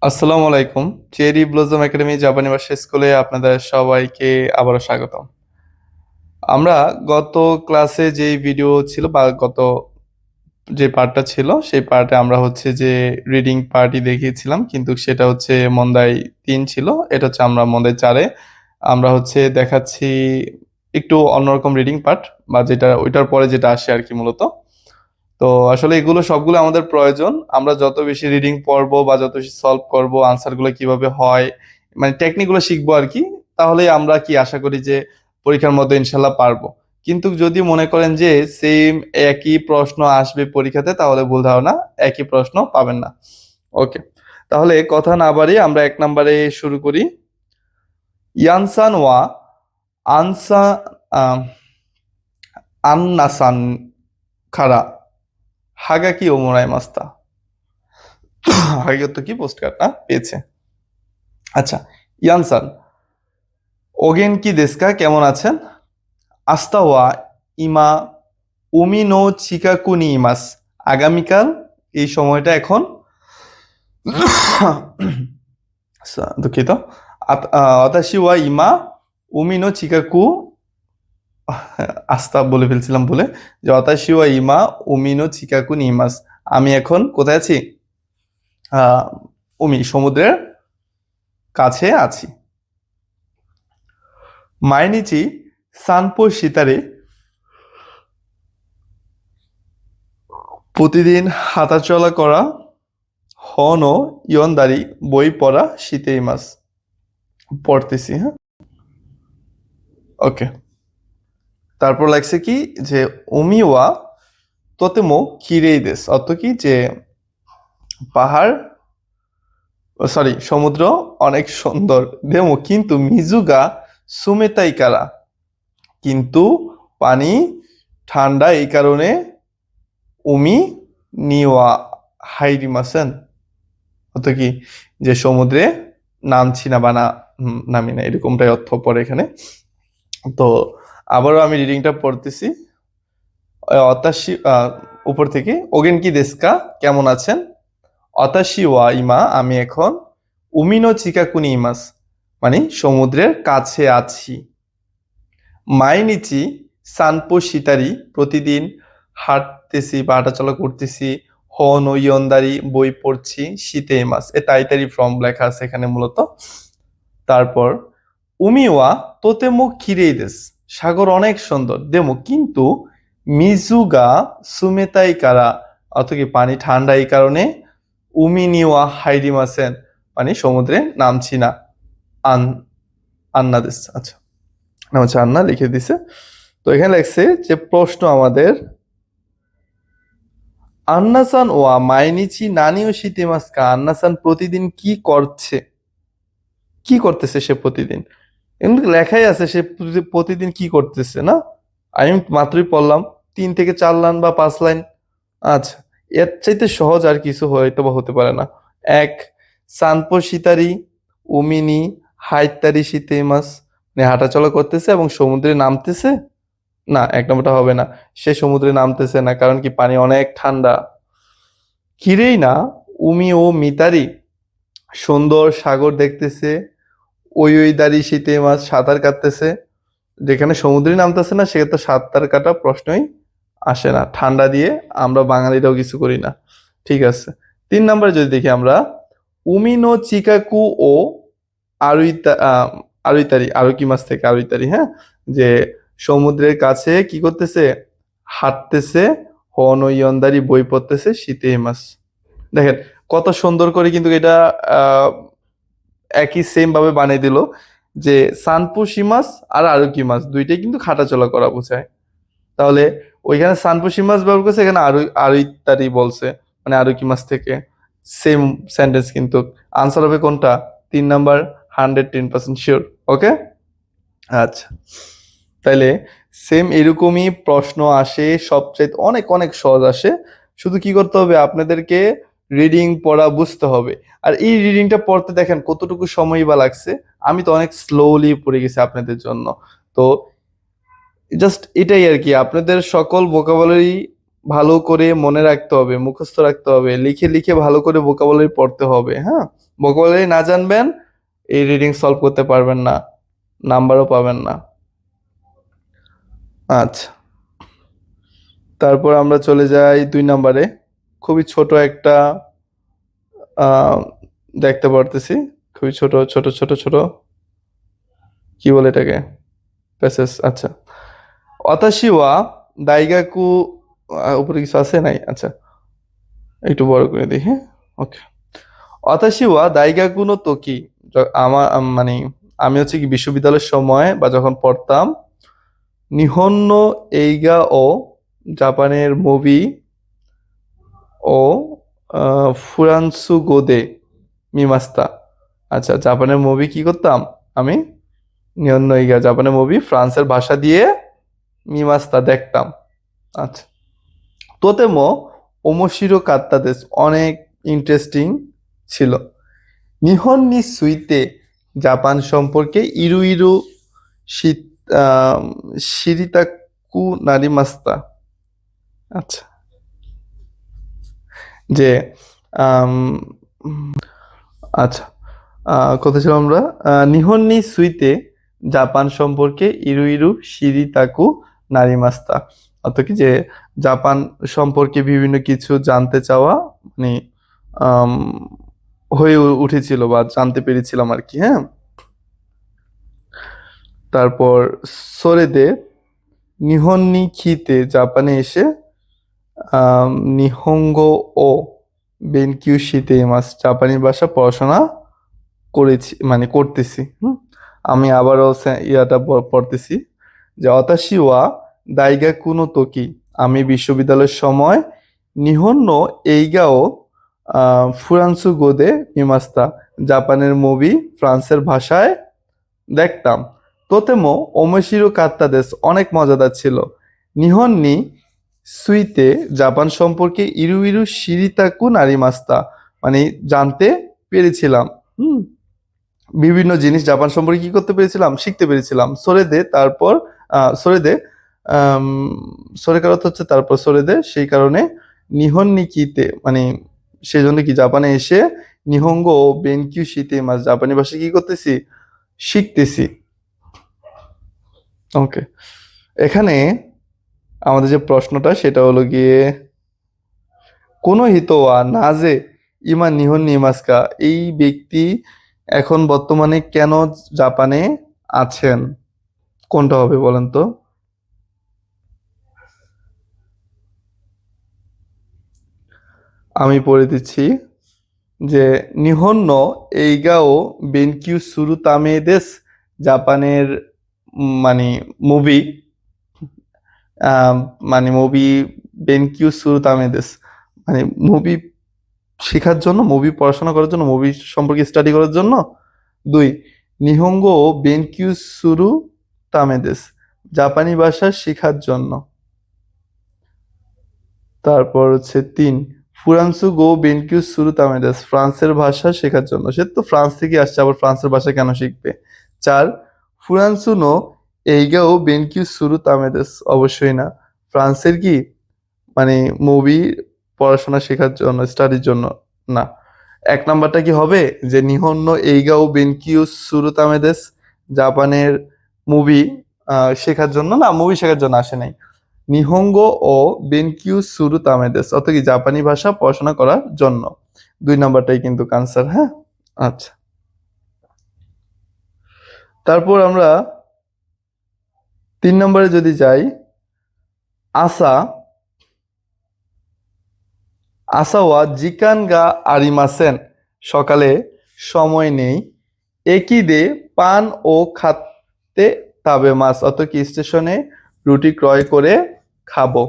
আসসালামু আলাইকুম। Cherry blossom academy জাপানি ভাষা স্কুলে আপনাদের সবাইকে আবারও স্বাগতম। আমরা গত ক্লাসে যেই ভিডিও ছিল বা গত যে পার্টটা ছিল সেই পার্টে আমরা হচ্ছে যে রিডিং পার্টই দেখিয়েছিলাম, কিন্তু সেটা হচ্ছে মন্দাই ৩ ছিল। এটা হচ্ছে আমরা মন্দাই ৪ এ আমরা হচ্ছে দেখাচ্ছি একটু অন্যরকম রিডিং পার্ট, বা যেটা ওইটার পরে যেটা আসে আরকি মূলত। তো আসলে এগুলো সবগুলো আমাদের প্রয়োজন। আমরা যত বেশি রিডিং পড়বো বা যত বেশি সলভ করবো, আনসার গুলো কিভাবে হয়, মানে টেকনিক গুলো শিখবো আর কি, তাহলে আমরা কি আশা করি যে পরীক্ষার মধ্যে ইনশাল্লাহ পারবো। কিন্তু যদি মনে করেন যে সেম একই প্রশ্ন আসবে পরীক্ষাতে, তাহলে ভুল ধারণা, একই প্রশ্ন পাবেন না। ওকে, তাহলে কথা না বাড়িয়ে আমরা ১ নম্বরে শুরু করি। ইয়ানসান ওয়া আনসা আহ, আন্নাসান খারা হাগাকি ওমোরাই মাস্তা। হাগিও তো কি পোস্ট কার্ড না পেয়েছে। আচ্ছা, ইয়ানসান ওগেন কি দেশকা, কেমন আছেন? আস্তা ওয়া ইমা উমি নো চিকাকু নি ইমাস, আগামীকাল এই সময়টা এখন দুঃখিত। অতাশি ওয়া ইমা উমি নো চিকাকু, আস্তা বলে ফেলছিলাম বলে, যে অতাশি ওয়া ইমা উমি নো চিকাকু নি ইমাস, আমি এখন কোথায় আছি? উমি সমুদ্রের কাছে আছি। মাইনিচি সানপো সিতারে, প্রতিদিন হাঁটাচলা করা। হনো ইয়ন্দারি, বই পড়া। শীতেই মাস, পড়তেছি। হ্যাঁ, ওকে। তারপর লাগছে কি যে উমিওয়া তোতেমো কিরেই দেশ, অর্থ কি যে পাহাড়, সরি সমুদ্র অনেক সুন্দর। দেমো কিন্তু মিজুগা সুমেতাই কারা, কিন্তু পানি ঠান্ডা এই কারণে উমি নিওয়া হাইরিমাসেন, অর্থ কি যে সমুদ্রে নামছি না বা নামি না, এরকমটাই অর্থ পড়ে এখানে। তো আবারও আমি রিডিংটা পড়তেছি। অতাশি উপর থেকে, ওগেন কি দেশকা, কেমন আছেন? অতাশি ওয়া ইমা, আমি এখন উমিনো চিকাকুনি ইমাস, মানে সমুদ্রের কাছে আছি। মাইনিচি সানপো শিতারি, প্রতিদিন হাঁটতেছি বা হাঁটাচলা করতেছি। হন ও ইয়ন্দারি, বই পড়ছি। শীতে মাস, এ তাইতারি ফর্ম লেখা আছে এখানে মূলত। তারপর উমিওয়া তোতেমো কিরেই দেস, সাগর অনেক সুন্দর। দেমো কিন্তু মিজুগা সুমেতাই কারা, অর্থ কি পানি ঠান্ডা এই কারণে উমি নিওয়া হাইরিমাসেন, মানে সমুদ্রে নামছি না। আন আন্না দেশ, আচ্ছা নাম হচ্ছে আন্না, লিখে দিছে। তো এখানে লেখছে যে প্রশ্ন আমাদের, আন্নাসান ওয়া মাইনিচি নানিও শিতেমাস্কা, আন্নাসান প্রতিদিন কি করছে, কি করতেছে সে প্রতিদিন। এমনি লেখাই আছে সে প্রতিদিন কি করতেছে না, আমি মাত্রই পড়লাম 3 থেকে 4 লাইন বা 5 লাইন। আচ্ছা, এর চাইতে সহজ আর কিছু হয়তো বা হতে পারে না। এক, সানপো শিতারি উমিনি হাইতারি শীতে মাস, মানে হাঁটাচলা করতেছে এবং সমুদ্রে নামতেছে। না, 1 নম্বরটা হবে না। সে সমুদ্রে নামতেছে না, কারণ কি পানি অনেক ঠান্ডা। কিরেই না উমি ও মিতারি, সুন্দর সাগর দেখতেছে। ওই ওই দাঁড়ি শীতে মাছ সাঁতার কাটতেছে। যেখানে সমুদ্রে নামতেছে না, সেখানে তো সাঁতার কাটা প্রশ্নই আসে না, ঠান্ডা দিয়ে আমরা বাঙালিরাও কিছু করি না। ঠিক আছে, 3 নম্বরে যদি দেখি আমরা, উমিনো চিকাকু ও আরুইতা আরুইতারি, আরুকি মাছ থেকে আরুইতারি, হ্যাঁ, যে সমুদ্রের কাছে কি করতেছে, হাঁটতেছে। হন ও ইয়ন্দারি, বই পড়তেছে। শীতে মাছ, দেখেন কত সুন্দর করে কিন্তু এটা আহ একই সেম ভাবে বানিয়ে দিল, যে সানপুসি মাছ আর আরুকি মাছ দুইটাই কিন্তু খাটাচলা করা বোঝায়। তাহলে ওইখানে সানপুসি মাছ ব্যবহার করছে, এখানে আরু ইত্যাদি বলছে, মানে আরুকি মাছ থেকে। সেম সেন্টেন্স, কিন্তু আনসার হবে কোনটা? 3 নাম্বার, 110% শিওর। ওকে, আচ্ছা। তাইলে সেম এরকমই প্রশ্ন আসে, সবচেয়ে অনেক অনেক সহজ আসে। শুধু কি করতে হবে, আপনাদেরকে রিডিং পড়া বুঝতে হবে। আর এই রিডিংটা পড়তে দেখেন কতটুকু সময় বা লাগছে, আমি তো অনেক স্লোলি পড়ে গেছি আপনাদের জন্য। তো জাস্ট এটাই আর কি, আপনাদের সকল ভোকাবুলারি ভালো করে মনে রাখতে হবে, মুখস্থ রাখতে হবে, লিখে লিখে ভালো করে ভোকাবুলারি পড়তে হবে। হ্যাঁ, ভোকাবুলারি না জানবেন এই রিডিং সলভ করতে পারবেন না, নাম্বারও পাবেন না। আচ্ছা, তারপর আমরা চলে যাই 2 নম্বরে। খুবই ছোট একটা আহ দেখতে পারতেছি, খুবই ছোট ছোট ছোট ছোট, কি বলে এটাকে, প্যাসেজ। আচ্ছা, অতাশি ওয়া দাইগাকু, উপরে কিছু আছে নাই? আচ্ছা, একটু বড় করে দিই। হ্যাঁ, ওকে। অতাশি ওয়া দাইগাকু নো তোকি, আমার মানে আমি হচ্ছে কি বিশ্ববিদ্যালয়ের সময় বা যখন পড়তাম, নিহন্ন এইগা ও জাপানের মুভি ও ফুরানসু গোদে মিমাস্তা। আচ্ছা, জাপানের মুভি কি করতাম আমি? নিহন্ন এইগা জাপানের মুভি ফ্রান্সের ভাষা দিয়ে মিমাস্তা দেখতাম। আচ্ছা, তোতেমো ওমোশিরো কাত্তা দেশ, অনেক ইন্টারেস্টিং ছিল। নিহন নি সুইতে, জাপান সম্পর্কে ইরু ইরু শীত শিরিতাকু নারিমাস্তা। আচ্ছা, যে আম, আচ্ছা, কোথায় ছিলাম আমরা? নিহন নি সুইতে, জাপান সম্পর্কে ইরু ইরু শিরিতাকু নারিমাস্তা। অর্থাৎ কি যে জাপান সম্পর্কে বিভিন্ন কিছু জানতে চাওয়া, মানে আম, হয়ে উঠেছিল বা জানতে পেরেছিলাম আর কি। হ্যাঁ, তারপর সোরেদে নিহন নি খিতে, জাপানে এসে আম, নিহঙ্গো ও বেনকিউ শিতে মাস, জাপানি ভাষা পড়াশোনা করেছি, মানে করতেছি। আমি আবারও ইয়াটা পড়তেছি, যে অতাশি ওয়া দাইগা কুনো তোকি, আমি বিশ্ববিদ্যালয়ের সময় নিহন্ন এইগাও ফুরান্সু গোদে মিমাস্তা, জাপানের মুভি ফ্রান্সের ভাষায় দেখতাম। তোতেমো ওমোশিরো কাত্তা দেশ, অনেক মজাদার ছিল। নিহন্নি সুইতে, জাপান সম্পর্কে ইরু ইরু শিরিতাকু নারিমাস্তা, মানে জানতে পেরেছিলাম। হুম, বিভিন্ন জিনিস জাপান সম্পর্কে কি করতে পেরেছিলাম? শিখতে পেরেছিলাম। সরেদে, তারপর সরেদে, আম, সরেকার অর্থ হচ্ছে তারপর, সরেদে সেই কারণে নিহন নিকিতে, মানে সেই জন্য কি জাপানে এসে নিহঙ্গ ও বেনকিউ শীতে মাস, জাপানি ভাষা কি করতেছি? শিখতেছি। ওকে, এখানে আমাদের যে প্রশ্নটা সেটা হলো গিয়ে কোনো হিতোয়া না যে ইমা নিহন নিমাস্কা, এই ব্যক্তি এখন বর্তমানে কেন জাপানে আছেন? কোনটা হবে বলেন তো? আমি পড়ে দিচ্ছি, যে নিহন্ন এইগাও বেনকিউ সুরু তামে দেশ, জাপানের মানে মুভি, মানে মুভি বেনকিউ সুরু তামে দেশ, মানে মুভি শেখার জন্য, মুভি পড়াশোনা করার জন্য, মুভি সম্পর্কে স্টাডি করার জন্য। 2, নিহঙ্গো বেনকিউ সুরু তামেদেস, জাপানি ভাষা শেখার জন্য। তারপর হচ্ছে 3, ফুরান্সু গো বেনকিউ সুরু তামেদেস, ফ্রান্সের ভাষা শেখার জন্য। সে তো ফ্রান্স থেকে আসছে, আবার ফ্রান্সের ভাষা কেন শিখবে? 4, ফুরান্সু নো এইগাও বেনকিউ সুরু তামেদেস, অবশ্যই না। ফ্রান্সের কি, মানে মুভি পড়াশোনা শেখার জন্য, স্টাডির জন্য না। 1 নাম্বারটা কি হবে? যে নিহন্ন এইগাও বেনকিউ সুরুতামেদেস, জাপানের মুভি শেখার জন্য, না মুভি শেখার জন্য আসে নাই। নিহঙ্গ ও বেনকিউ সুরুতামেদেস, অর্থাৎ কি জাপানি ভাষা পড়াশোনা করার জন্য। 2 নাম্বারটাই কিন্তু আনসার। হ্যাঁ, আচ্ছা, তারপর আমরা 3 নম্বরে যদি যাই, আসা আসাওয়া জিকান গা আরিমাসেন, সকালে সময় নেই। একই দে পান ও খাতে তাবে মাছ, অত কি স্টেশনে রুটি ক্রয় করে খাবো।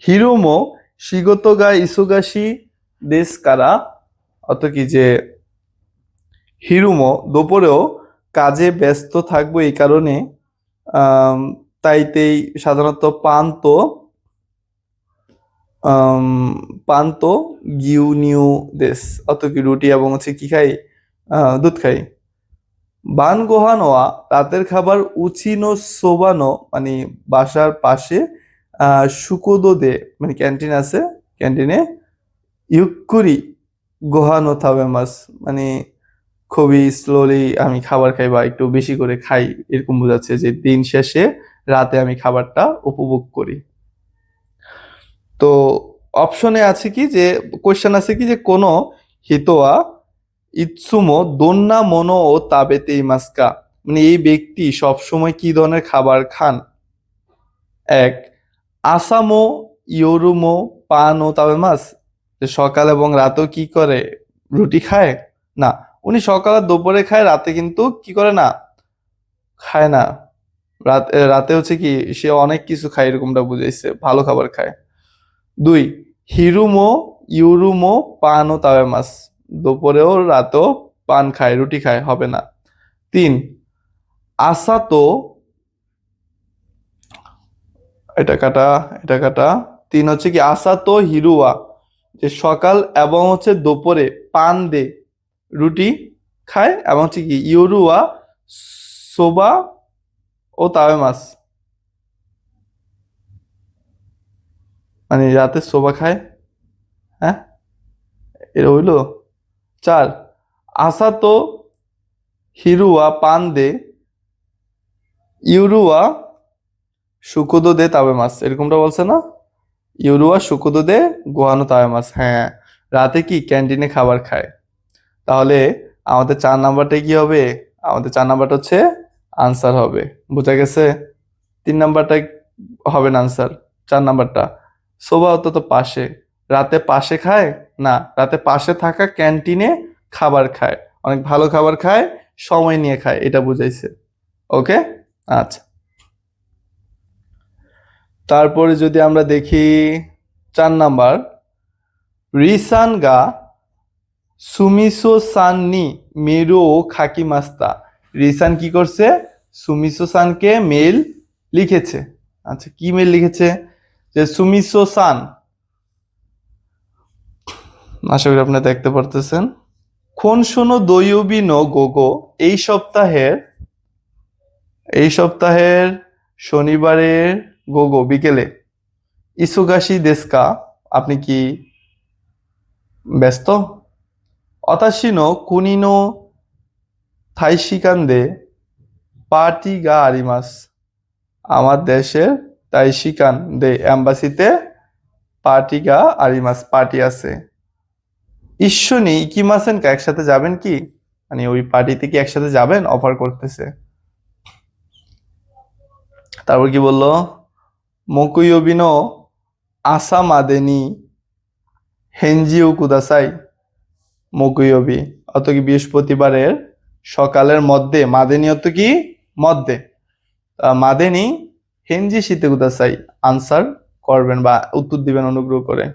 হিরুমো শিগতো গা ইসুগাশি দেশ কারা, অত কি যে হিরুমো দুপুরেও কাজে ব্যস্ত থাকবো, এই কারণে আম, তাইতেই সাধারণত আম, পান্তো গিউনিউ দেশ, অত কি রুটি এবং হচ্ছে কি খাই, দুধ খাই। বান গোহানোয়া, রাতের খাবার উচিনো সোবানো, মানে বাসার পাশে সুকোদোদে মানে ক্যান্টিন আছে, ক্যান্টিনে ইউক্কুরি গোহানো থাবেমাস মানে খুবই স্লোলি আমি খাবার খাই বা একটু বেশি করে খাই, এরকম বোঝাচ্ছে যে দিন শেষে রাতে আমি খাবারটা উপভোগ করি। তো অপশনে আছে কি যে কোশ্চেন আছে কি যে কোনো হিতোয়া ইৎসুমো দোন্না মনো ও তাবেতে ইমাস্কা, মানে এই ব্যক্তি সব সময় কি ধরনের খাবার খান? এক, আসামো ইয়োরুমো পান ও তাবেমাস, যে সকাল এবং রাতেও কি করে, রুটি খায়? না, উনি সকাল আর দুপুরে খায়, রাতে কিন্তু কি করে না, খায় না। রাতে হচ্ছে কি সে অনেক কিছু খায়, এরকমটা বুঝাইছে, ভালো খাবার খায়। দুই, হিরুমো ইউরুমো পান ও তাবেমাস, দুপুরেও রাতেও পান খায়, রুটি খায়, হবে না। তিন, আসাতো, এটা কাটা, এটা কাটা। তিন হচ্ছে কি আসাতো হিরুয়া, যে সকাল এবং হচ্ছে দুপুরে পান দে, রুটি খায়, এবং হচ্ছে কি ইউরুয়া সোবা ও তাবেমাস, মানে রাতে সোবা খায়। হ্যাঁ, এটা হইলো। চার, আসাতো হিরুয়া পান দে ইউরুয়া শুকুদো দে তাবে মাছ, এরকমটা বলছে না? ইউরুয়া শুকুদো দে গোয়ানো তাবে মাছ, হ্যাঁ, রাতে কি ক্যান্টিনে খাবার খায়। তাহলে আমাদের 4 নাম্বারটা কি হবে? আমাদের 4 নাম্বারটা হচ্ছে আনসার হবে। বোঝা গেছে? 3 নাম্বারটা হবে না আনসার, 4 নাম্বারটা। সোবা হতো তো পাশে, রাতে পাশে খায় না, রাতে পাশে থাকা ক্যান্টিনে খাবার খায়, অনেক ভালো খাবার খায়, সময় নিয়ে খায়, এটা বুঝাইছে। ওকে, আচ্ছা। তারপরে যদি আমরা দেখি 4 নাম্বার, রিসান গা সুমিসো সান নি মেরু ও খাকি মাস্তা, রিসান কি করছে? সুমিসো সানকে মেল লিখেছে। আচ্ছা, কি মেল লিখেছে? যে সুমিসো সান, আশা করি আপনি দেখতে পারতেছেন। কোন শোনো দৈবী নো গোগো, এই সপ্তাহের শনিবারের গোগো বিকেলে ইসুগাশি দেস্কা, আপনি কি ব্যস্ত? অতাশিনো কুনিনো থাইশিকান্দে পার্টি গা আরিমাস, আমার দেশের তাইশিকান দে এম্বাসিতে পার্টি গা আরিমাস, পার্টি আছে। ঈশ্বনী ইকিমাসেন কা, একসাথে যাবেন কি, মানে ওই পার্টিতে কি একসাথে যাবেন, অফার করতেছে। তারপর কি বললো? মকুইয়োবিনো আসা মাদেনি হেনজিও কুদাসাই, মকুইয়বি অত কি বৃহস্পতিবারের সকালের মধ্যে, মাদেনি অত কি মধ্যে, মাদেনি হেনজি শীতে কুদাসাই, আনসার করবেন বা উত্তর দিবেন অনুগ্রহ করে।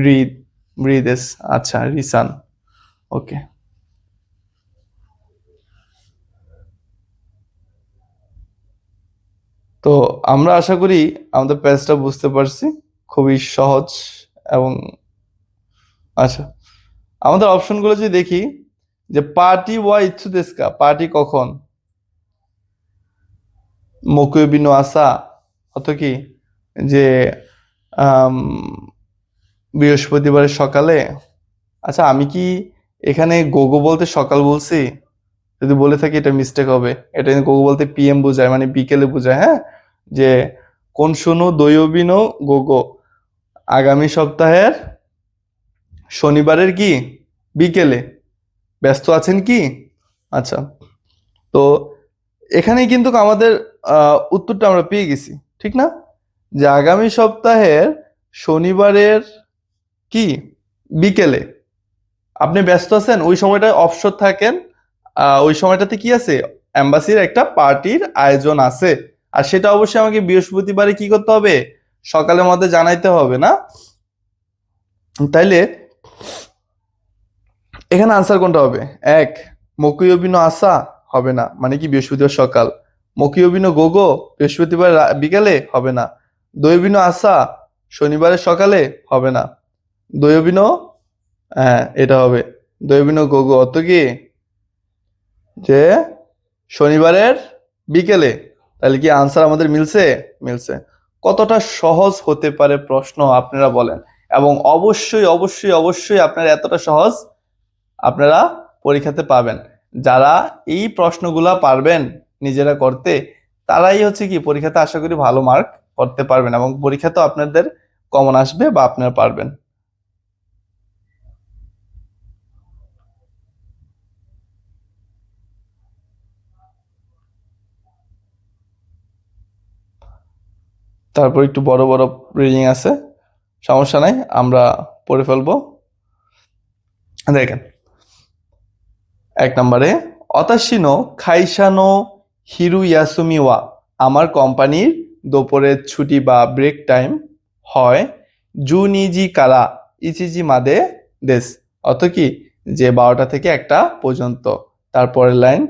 রিদ, রিদেস, আচ্ছা রিসান। ওকে, তো আমরা আশা করি আমাদের প্যাচটা বুঝতে পারছি, খুবই সহজ। এবং আচ্ছা, আমাদের অপশনগুলো যদি দেখি, যে পার্টি ওয়া ইচ্ছুদেস্কা, পার্টি কখন, মকুবিনো আসা অত কি যে আম, বৃহস্পতিবারের সকালে। আচ্ছা, আমি কি এখানে গোগো বলতে সকাল বলছি? যদি বলে থাকি এটা মিস্টেক হবে, এটা গোগো বলতে পিএম বোঝায়, মানে বিকেলে বোঝায়। হ্যাঁ, যে কোন শুনো দৈবিনো গোগো, আগামী সপ্তাহের শনিবারের কি বিকেলে ব্যস্ত আছেন কি? আচ্ছা, তো এখানেই কিন্তু আমাদের উত্তরটা আমরা পেয়ে গেছি, ঠিক না? যে আগামী সপ্তাহের শনিবারের কি বিকেলে আপনি ব্যস্ত আছেন, ওই সময়টায় অবসর থাকেন, ওই সময়টাতে কি আছে, এম্বাসির একটা পার্টির আয়োজন আছে, আর সেটা অবশ্যই আমাকে বৃহস্পতিবারে কি করতে হবে, সকালের মধ্যে জানাইতে হবে না? তাইলে এখানে আনসার কোনটা হবে? এক, মকুইয়বিনো আসা হবে না, মানে কি বৃহস্পতিবার সকাল। মকুইয়বিনো গোগো বৃহস্পতিবার বিকালে হবে না। দৈবিনো আসা শনিবারের সকালে হবে না। দৈবিনো, হ্যাঁ এটা হবে, দৈবিনো গোগো অত কি যে শনিবারের বিকেলে। তাহলে কি আনসার আমাদের মিলছে? মিলছে। কতটা সহজ হতে পারে প্রশ্ন আপনারা বলেন। এবং অবশ্যই অবশ্যই অবশ্যই আপনারা এতটা সহজ আপনারা পরীক্ষাতে পাবেন। যারা এই প্রশ্নগুলা পারবেন নিজেরা করতে, তারাই হচ্ছে কি পরীক্ষাতে আশা করি ভালো মার্ক করতে পারবেন এবং পরীক্ষাতেও আপনাদের কমন আসবে বা আপনারা পারবেন। তারপর একটু বড় বড় রিডিং আছে, সমস্যা নাই, আমরা পড়ে ফেলবো। দেখেন 1 নম্বরে, অতাশিনো খাইশানো হিরু ইয়াসুমি ওয়া, আমার কোম্পানির দুপুরের ছুটি বা ব্রেক টাইম হয় জুনিজি কারা ইচিজি মাদে দেশ, অত কি যে 12টা থেকে 1টা পর্যন্ত। তারপরের লাইন,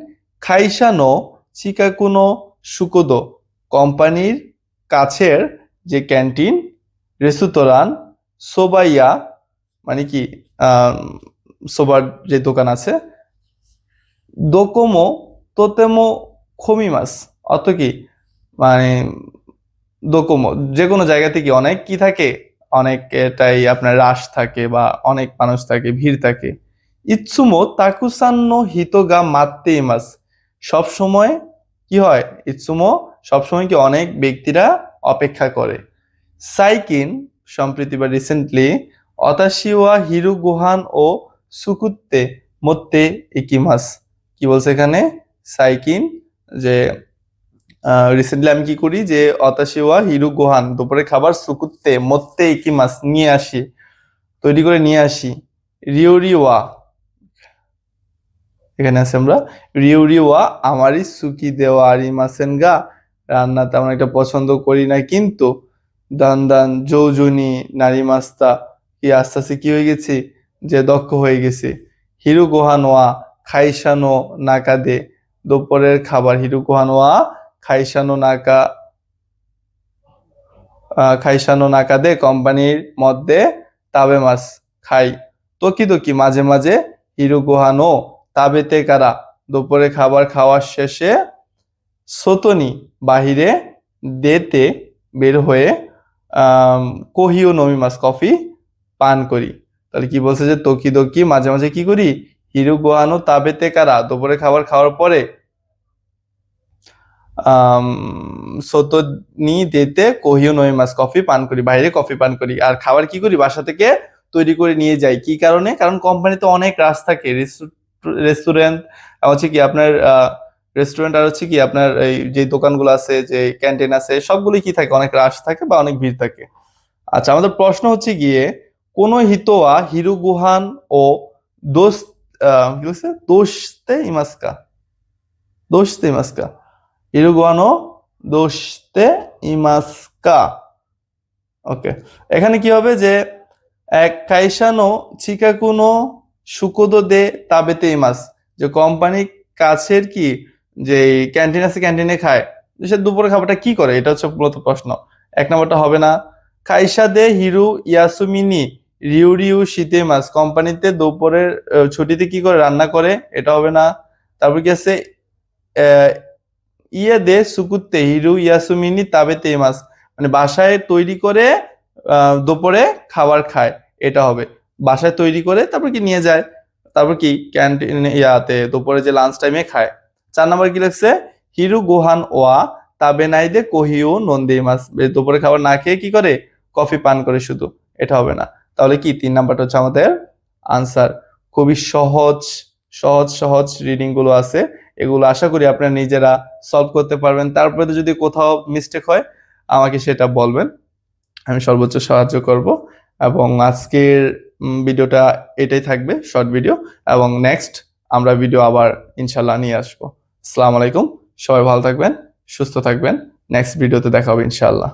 খাইশানো চিকাকুনো সুকোদো, কোম্পানির কাছের যে ক্যান্টিন, রেস্তোরাঁ, সোবাইয়া মানে কি সোবার যে দোকান আছে, দোকোমো তোতেমো খমিমাস, অত কি মানে দোকোমো যে কোনো জায়গা থেকে অনেক কি থাকে, অনেক এটাই আপনার রাশ থাকে বা অনেক মানুষ থাকে, ভিড় থাকে। ইৎসুমো তাকুসান্নো হিতোগা মাত্তে ইমাস, সব সময় কি হয়, ইৎসুমো সবসময় কি অনেক ব্যক্তিরা অপেক্ষা করে। সাইকিন সম্প্রতি বা রিসেন্টলি, অতাশিওয়া হিরু গুহান ও সুকুত্তে মত্তে ইকিমাস, কি বলছে এখানে, সাইকিন যে রিসেন্টলি আমি কি করি যে অতাশিওয়া হিরু গোহান দুপুরে খাবার সুকুত্তে মত্তে ইকিমাস নিয়ে আসি, তৈরি করে নিয়ে আসি। রিওরিওয়া, এখানে আছে আমরা, রিওরিওয়া আমারই সুকি দেওয়া আরিমাসেন গা, রান্না তেমন একটা পছন্দ করি না কিন্তু দান দান যৌজনী নারী মাস্তা কি আস্তে আস্তে কি হয়ে গেছি, যে দক্ষ হয়ে গেছি। হিরু গোহানোয়া খাইসানো নাকাদে, দুপুরের খাবার হিরু গোহানোয়া খাইসানো নাকা খাইসানো নাকাদে, কোম্পানির মধ্যে তাবে মাছ খাই। তকি তকি মাঝে মাঝে হিরু গোহানো তাবেতে কারা, দুপুরে খাবার খাওয়ার শেষে সোতনি বাহিরে দেতে বের হয়ে কহিও নমিমাস কফি পান করি। তাহলে কি বলছে যে তকি তকি মাঝে মাঝে কি করি, হিরু গোহানো তাবেতে কারা, দুপুরে খাবার খাওয়ার পরে সোতনি দেতে কহিও নমিমাস কফি পান করি, বাইরে কফি পান করি। আর খাবার কি করি, বাসা থেকে তৈরি করে নিয়ে যাই। কি কারণে, কারণ কোম্পানিতে অনেক রাশ থাকে, রেস্টুরেন্ট হচ্ছে কি আপনার রেস্টুরেন্ট আর হচ্ছে কি আপনার এই যে দোকানগুলো আছে, যে ক্যান্টিন আছে, সবগুলোই কি থাকে, অনেক রাশ থাকে বা অনেক ভিড় থাকে। আচ্ছা, আমাদের প্রশ্ন হচ্ছে গিয়ে কোন হিতোয়া হিরু গুহান ও দোস্ত কি বলছে, দোস্তে ইমাস্কা, দোস্তে ইমাস্কা, হিরু গুহান ও দোস্তে ইমাস্কা। ওকে, এখানে কি হবে যে এক কাইসানো চিকাকুনো সুকোদো দে তাবেতে ইমাস, যে কোম্পানি কাছের কি যে ক্যান্টিন আছে, ক্যান্টিনে খায়, সে দুপুরে খাবারটা কি করে, এটা হচ্ছে মূলত প্রশ্ন। 1 নম্বরটা হবে না। কাইসা দে হিরু ইয়াসুমিনি রিউ রিউ শীতে মাস, কোম্পানিতে দুপুরের ছুটিতে কি করে, রান্না করে, এটা হবে না। তারপর কি আছে, ইয়ে দে সুকুত্তে হিরু ইয়াসুমিনি তাবেতে মাস, মানে বাসায় তৈরি করে দুপুরে খাবার খায়, এটা হবে। বাসায় তৈরি করে তারপর কি নিয়ে যায়, তারপর কি ক্যান্টিন ইয়াতে দুপুরে যে লাঞ্চ টাইমে খায়। 4 নম্বর কি লাগছে, হিরু গোহান ওয়া তাবে নাই দে কহিও নন্দে মাস, দুপুরে খাবার না খেয়ে কি করে, কফি পান করে শুধু, এটা হবে না। তাহলে কি 3 নাম্বারটা হচ্ছে আমাদের আনসার। খুবই সহজ সহজ সহজ রিডিং গুলো আছে, এগুলো আশা করি আপনারা নিজেরা সলভ করতে পারবেন। তারপরে যদি কোথাও মিস্টেক হয় আমাকে সেটা বলবেন, আমি সর্বোচ্চ সাহায্য করব। এবং আজকের ভিডিওটা এটাই থাকবে, শর্ট ভিডিও, এবং নেক্সট আমরা ভিডিও আবার ইনশাল্লাহ নিয়ে আসবো। আসসালামু আলাইকুম, সবাই ভালো থাকবেন, সুস্থ থাকবেন, নেক্সট ভিডিওতে দেখা হবে ইনশাল্লাহ।